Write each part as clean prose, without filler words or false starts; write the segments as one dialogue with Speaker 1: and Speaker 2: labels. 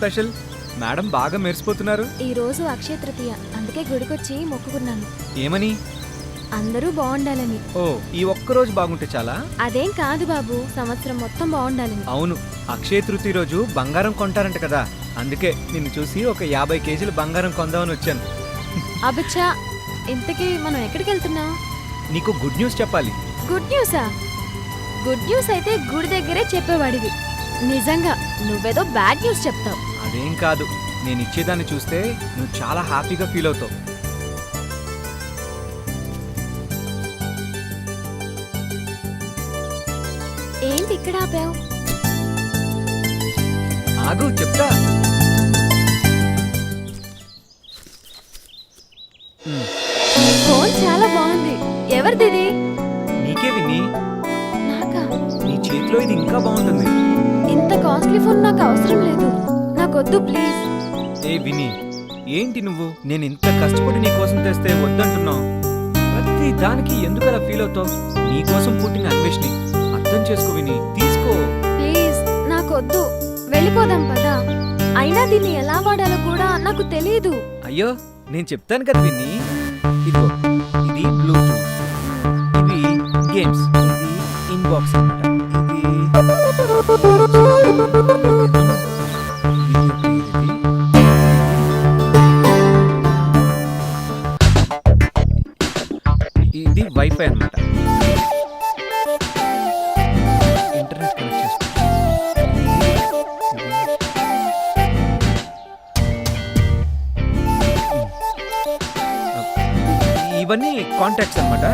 Speaker 1: Special? Madam బాగా మెరిసిపోతున్నారు.
Speaker 2: ఈ రోజు అక్షయ తృతీయ, అందుకే గుడికొచ్చి మొక్కుకున్నాను.
Speaker 1: ఏమని?
Speaker 2: అందరూ బాగుండాలని.
Speaker 1: ఓ, ఈ ఒక్కరోజు బాగుంటే చాలా?
Speaker 2: అదేం కాదు బాబు, సంవత్సరం మొత్తం బాగుండాలని.
Speaker 1: అవును, అక్షయ తృతీయ రోజు బంగారం కొంటారంట కదా, అందుకే నిన్ను చూసి ఒక 50 కేజీలు బంగారం కొందామని వచ్చాను.
Speaker 2: అబచ్చా, ఇంతకీ మనం ఎక్కడికి వెళ్తున్నాం?
Speaker 1: నీకు గుడ్ న్యూస్ చెప్పాలి.
Speaker 2: గుడ్ న్యూసా? గుడ్ న్యూస్ అయితే గుడి దగ్గరే చెప్పేవాడివి. నిజంగా నువ్వేదో బ్యాడ్ న్యూస్ చెప్తావు.
Speaker 1: అదేం కాదు, నేను ఇచ్చేదాన్ని చూస్తే నువ్వు చాలా హ్యాపీగా ఫీల్ అవుతావు.
Speaker 2: ఏంటి ఇక్కడ ఆపావు?
Speaker 1: ఆగు, చెప్తా.
Speaker 2: ఫోన్ చాలా బాగుంది. ఎవరిది?
Speaker 1: నీకే విని.
Speaker 2: నాకా?
Speaker 1: నీ చేతిలో ఇది ఇంకా బాగుంటుంది.
Speaker 2: ఇంత కాస్ట్లీ ఫోన్ నాకు అవసరం లేదు, నాకొద్దు ప్లీజ్.
Speaker 1: ఏ విని, ఏంటి నువ్వు? నేను ఇంత కష్టపడి నీ కోసం తెస్తే వద్దంటున్నావు. ప్రతి దానికి ఎందుకు అలా ఫీల్ అవుతావు? నీ కోసం పుట్టిన అన్వేషణి, అర్థం చేసుకో విని, తీసుకో
Speaker 2: ప్లీజ్. నాకొద్దు, వెళ్ళిపోదాం పదా. అయినా దీన్ని ఎలా వాడాలో కూడా నాకు తెలియదు.
Speaker 1: అయ్యో, నేను చెప్తాను కదా విని. ఇదిగో, ఇది బ్లూటూత్, ఇవి గేమ్స్, ఇది ఇన్బాక్స్ అన్నమాట, ఇది వైఫై అన్నమాట. ఇంటర్నెట్ కనెక్ట్ చేసుకో. ఇవన్నీ కాంటాక్ట్స్ అన్నమాట.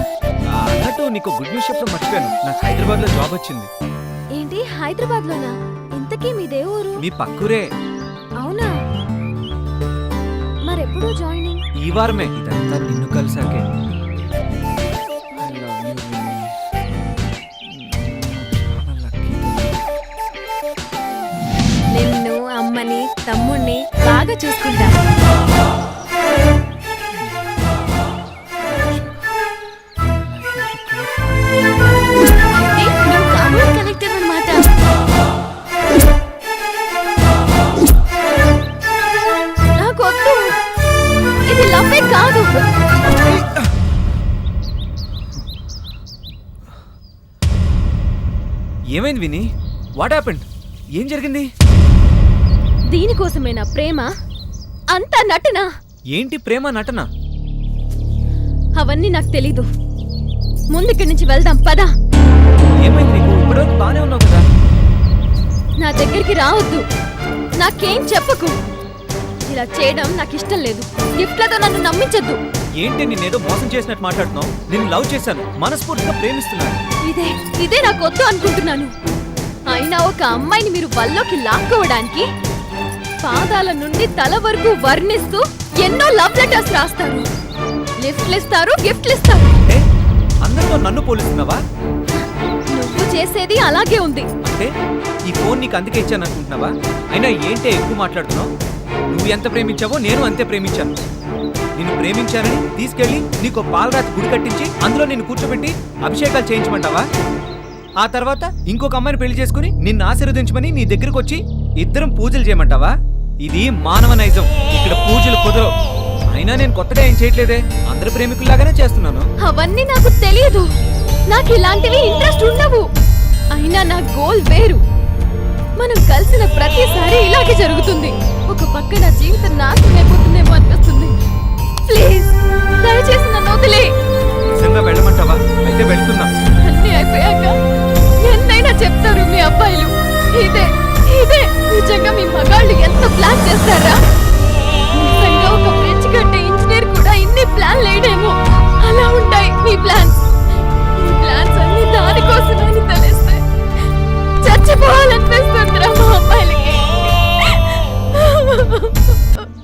Speaker 1: అన్నట్టు నీకు గుడ్ న్యూస్ చెప్పడం మర్చిపోయాను. నాకు హైదరాబాద్ లో జాబ్ వచ్చింది.
Speaker 2: ఏంటి, హైదరాబాద్ లోనా? ఇంతకీ మీ దేవురు?
Speaker 1: మీ పక్కూరే.
Speaker 2: అవునా? మరెప్పుడు జాయినింగ్?
Speaker 1: ఈ వారమే. ఇదంతా నిన్ను కలిసాకే.
Speaker 2: నిన్ను, అమ్మని, తమ్ముణ్ణి బాగా చూసుకుంటా. కనెక్టెడ్ అన్నమాట. నాకొద్దు, ఇది లవ్వే కాదు.
Speaker 1: ఏమైంది విని? What happened? ఏం జరిగింది?
Speaker 2: దీనికోసమేనా ప్రేమ? అంత నటన?
Speaker 1: ఏంటి ప్రేమ నటన?
Speaker 2: అవన్నీ నాకు తెలీదు. ముందుక్కడి నుంచి వెళ్దాం పదా.
Speaker 1: ఏమైంది నీకు? ఇప్పటివరకు బానే ఉన్నావు కదా.
Speaker 2: నా దగ్గరికి రావద్దు, నాకేం చెప్పకు. ఇలా చేయడం నాకు ఇష్టం లేదు. గిఫ్ట్లతో నన్ను నమ్మించద్దు.
Speaker 1: ఏంటి నిన్నేదో మోసం చేసినట్టు మాట్లాడుతున్నావు? నేను లవ్ చేశాను, మనస్ఫూర్తిగా ప్రేమిస్తున్నాను.
Speaker 2: ఇదే నాకు వద్దు అనుకుంటున్నాను. అయినా ఒక అమ్మాయిని మీరు వల్లోకి లాక్కోవడానికి పాదాల నుండి తల వరకు వర్ణిస్తూ ఎన్నో లవ్ లెటర్స్ రాస్తారు, లిఫ్ట్లు ఇస్తారు, గిఫ్ట్లు ఇస్తారు.
Speaker 1: అందరితో నన్ను పోలుస్తున్నావా?
Speaker 2: నువ్వు చేసేది అలాగే ఉంది.
Speaker 1: అంటే ఈ ఫోన్ నీకు అందుకే ఇచ్చాను అనుకుంటున్నావా? అయినా ఏంటే ఎక్కువ మాట్లాడుతున్నావు? నువ్వు ఎంత ప్రేమించావో నేను అంతే ప్రేమించాను. నిన్ను ప్రేమించానని తీసుకెళ్లి నీకు పాలరాతి గుడి కట్టించి అందులో నిన్ను కూర్చోబెట్టి అభిషేకాలు చేయించమంటావా? ఆ తర్వాత ఇంకొక అమ్మాయిని పెళ్లి చేసుకుని నిన్ను ఆశీర్వదించమని నీ దగ్గరకు వచ్చి ఇద్దరం పూజలు చేయమంటావా? ఇది మానవ నైజం. ఇక్కడ పూజలు కుదరవు. అయినా నేను కొత్తగా ఏం చేయట్లేదే, అందరు ప్రేమికుల్లాగానే చేస్తున్నాను.
Speaker 2: అవన్నీ నాకు తెలియదు, నాకు ఇలాంటివి ఇంట్రెస్ట్ ఉండవు. అయినా నా గోల్ వేరు. మనం కలిసిన ప్రతిసారి ఇలాగే జరుగుతుంది. ఒక పక్క నా జీవితం నాశనం అయిపోతుందేమో అనిపిస్తుంది. ప్లీజ్, దయచేసి నన్ను వదిలే.
Speaker 1: నిజంగా వెళ్ళమంటావా? అయితే వెళ్తున్నా.
Speaker 2: అన్నీ అయిపోయాక ఎంతైనా చెప్తారు మీ అబ్బాయిలు. ఇదే నిజంగా మీ మగాళ్ళు ఎంత ప్లాన్ చేస్తారా? నిజంగా ఒక ఫ్రెంచ్ గట్టే ఇంజనీర్ కూడా ఇన్ని ప్లాన్ లేడేమో. అలా ఉంటాయి మీ ప్లాన్స్. ఈ ప్లాన్స్ అన్ని దానికోసమని తెలిస్తే చచ్చిపోవాలనిపిస్తుందిరా మా అబ్బాయిలకి.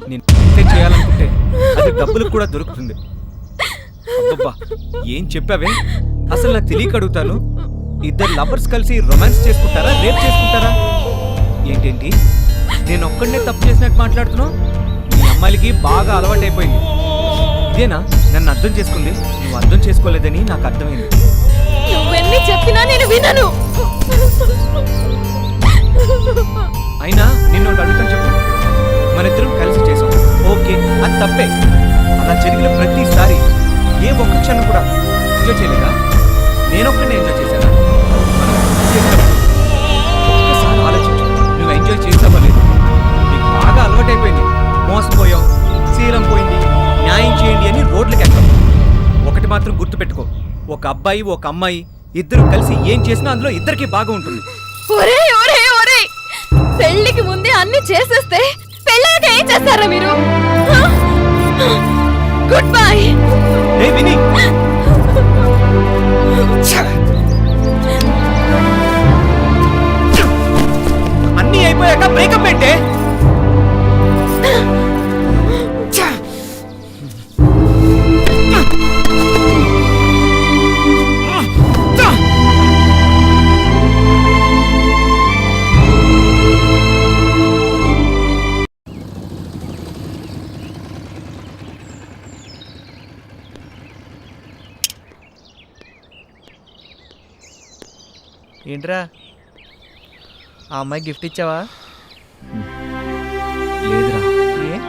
Speaker 1: నేను అంతే చేయాలనుకుంటే అది డబ్బులకు కూడా దొరుకుతుంది. అబ్బబ్బా, ఏం చెప్పావే? అసలు నాకు తెలియక అడుగుతాను. ఇద్దరు లవర్స్ కలిసి రొమాన్స్ చేసుకుంటారా, రేప్ చేసుకుంటారా? ఏంటేంటి, నేను ఒక్కడనే తప్పు చేసినట్టు మాట్లాడుతున్నావు? మీ అమ్మాయిలకి బాగా అలవాటైపోయింది. ఇదేనా నన్ను అర్థం చేసుకుంది? నువ్వు అర్థం చేసుకోలేదని నాకు అర్థమైంది.
Speaker 2: నువ్వెన్ని చెప్పినా నేను వినను.
Speaker 1: అయినా నిన్ను అడుగుతాను చెప్పు, మనిద్దరం కలిసి చేసాం, ఓకే, అది తప్పే. అలా జరిగిన ప్రతిసారి ఏ ఒక్క క్షణం కూడా ఎంజాయ్ చేయలేదా? నేనొక్కడిని ఎంజాయ్ చేశానా? మనం చేసినప్పుడు ఒక్కసారి ఆలోచించు, నువ్వు ఎంజాయ్ చేసావా లేదు? నీకు బాగా అలవాటైపోయింది. మోసపోయాం, శీలం పోయింది, న్యాయం చేయండి అని రోడ్లకు ఎక్కాం. ఒకటి మాత్రం గుర్తుపెట్టుకో, ఒక అబ్బాయి ఒక అమ్మాయి ఇద్దరు కలిసి ఏం చేసినా అందులో ఇద్దరికి బాగా ఉంటుంది.
Speaker 2: ఒరే ఒరే ఒరే, పెళ్లికి ముందే అన్ని చేసేస్తే పెళ్ళాక ఏం చేస్తారా మీరు? Good bye.
Speaker 1: ఏ విని, అన్నీ అయిపోయాక బ్రేకప్ ఏంటే?
Speaker 3: ఏంట్రా ఆ అమ్మాయి గిఫ్ట్ ఇచ్చావా?
Speaker 1: లేదురా,
Speaker 3: ఏ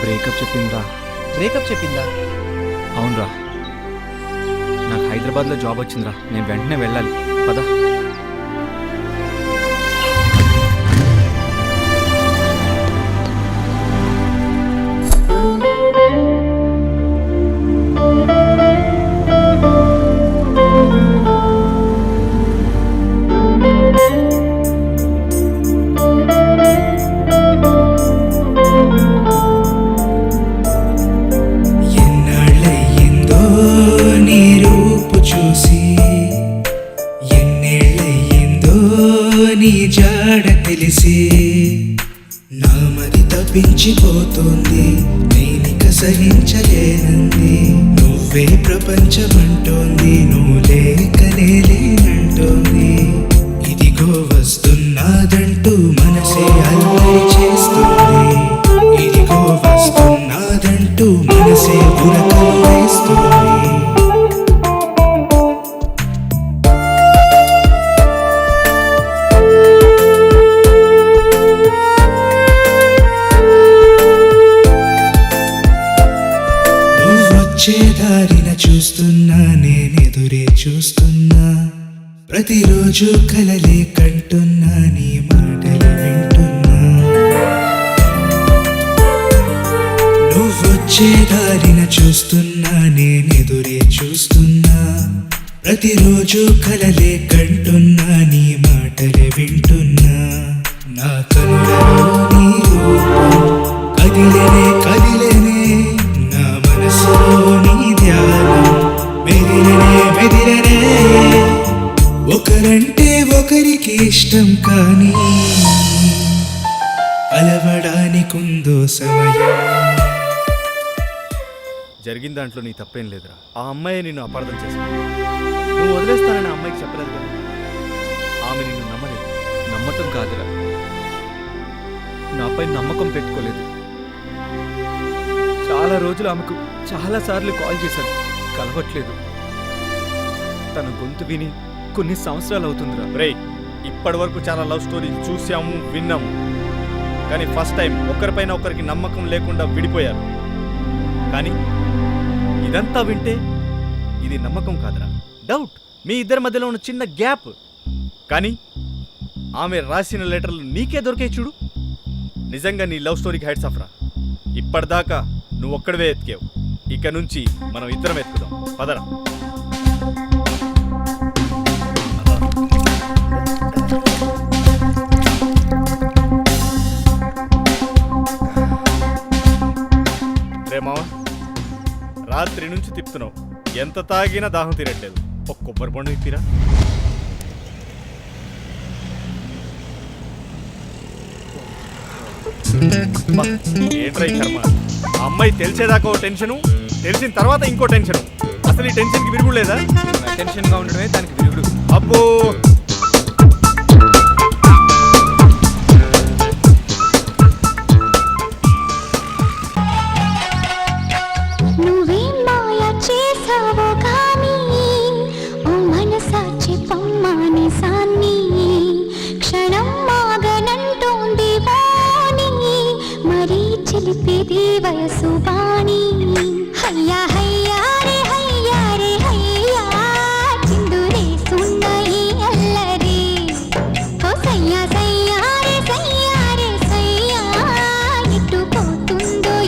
Speaker 1: బ్రేకప్ చెప్పిందిరా.
Speaker 3: బ్రేకప్ చెప్పిందా?
Speaker 1: అవునరా, నాకు హైదరాబాద్లో జాబ్ వచ్చిందిరా, నేను వెంటనే వెళ్ళాలి, పద.
Speaker 4: నామది తప్పించిపోతుంది, నేనిక సహించలేనంది. నువ్వే ప్రపంచమంటోంది, నువ్వు లేకనే లేనంటోంది. ఇదిగో వస్తున్నాదంటూ మనసే అల్లరి చేస్తుంది, ఇదిగో వస్తున్నాదంటూ మనసే ఉరకలు వేస్తుంది. దారిన చూస్తున్నా, నేనెదురే చూస్తున్నా, ప్రతిరోజు కలలే కంటున్నా, నీ మాటలు వింటున్నా. నువ్వొచ్చే దారిన చూస్తున్నా, నేనెదురే చూస్తున్నా, ప్రతిరోజు కలలే కంటున్నా, నీ మాటలు వింటున్నా. నా కనులలో నీ రూపం కదిలేనే కదిలేనే, నా మనసులో నీ ధ్యానం మెదిలనే మెదిలనే. ఒకరంటే ఒకరికి ఇష్టం, కానీ కలవడానికుందో సమయం.
Speaker 5: జరిగిన దాంట్లో నీ తప్పేం లేదురా. ఆ అమ్మాయి నిన్ను అపార్థం చేసుకుంది. నువ్వు వదిలేస్తానని ఆ అమ్మాయికి చెప్పలేదు కదా. ఆమె నిన్ను నమ్మలేదు.
Speaker 1: నమ్మటం కాదురా, నాపై నమ్మకం పెట్టుకోలేదు. చాలా రోజులు ఆమెకు చాలాసార్లు కాల్ చేశాను, కలవట్లేదు. తన గొంతు విని కొన్ని సంవత్సరాలు అవుతుందిరా.
Speaker 5: రేయ్, ఇప్పటి వరకు చాలా లవ్ స్టోరీలు చూసాము, విన్నాము, కానీ ఫస్ట్ టైం ఒకరిపైన ఒకరికి నమ్మకం లేకుండా విడిపోయారు. కానీ ఇదంతా వింటే ఇది నమ్మకం కాదురా, డౌట్. మీ ఇద్దరి మధ్యలో ఉన్న చిన్న గ్యాప్. కానీ ఆమె రాసిన లెటర్లు నీకే దొరికాయి చూడు. నిజంగా నీ లవ్ స్టోరీకి హైట్స్ ఆఫ్ రా. ఇప్పటిదాకా నువ్వు ఒక్కడివే ఎతికావు, ఇక నుంచి మనం ఇద్దరం ఎత్తుకుదాం, పదరా. రే మావ, రాత్రి నుంచి తిప్పుతున్నావు, ఎంత తాగినా దాహం తీరట్లేదు. ఒక కొబ్బరి బొండ ఇప్పిరా. ఏంట్రా ఈ కర్మ. ఆ అమ్మాయి తెలిసేదాకా ఓ టెన్షను, తెలిసిన తర్వాత ఇంకో టెన్షను. అసలు ఈ టెన్షన్కి విరుగుడు లేదా?
Speaker 1: టెన్షన్గా ఉండడమే దానికి విరుగుడు.
Speaker 5: అబ్బో,
Speaker 6: వయసు వాణి హయ్యా హయ్యా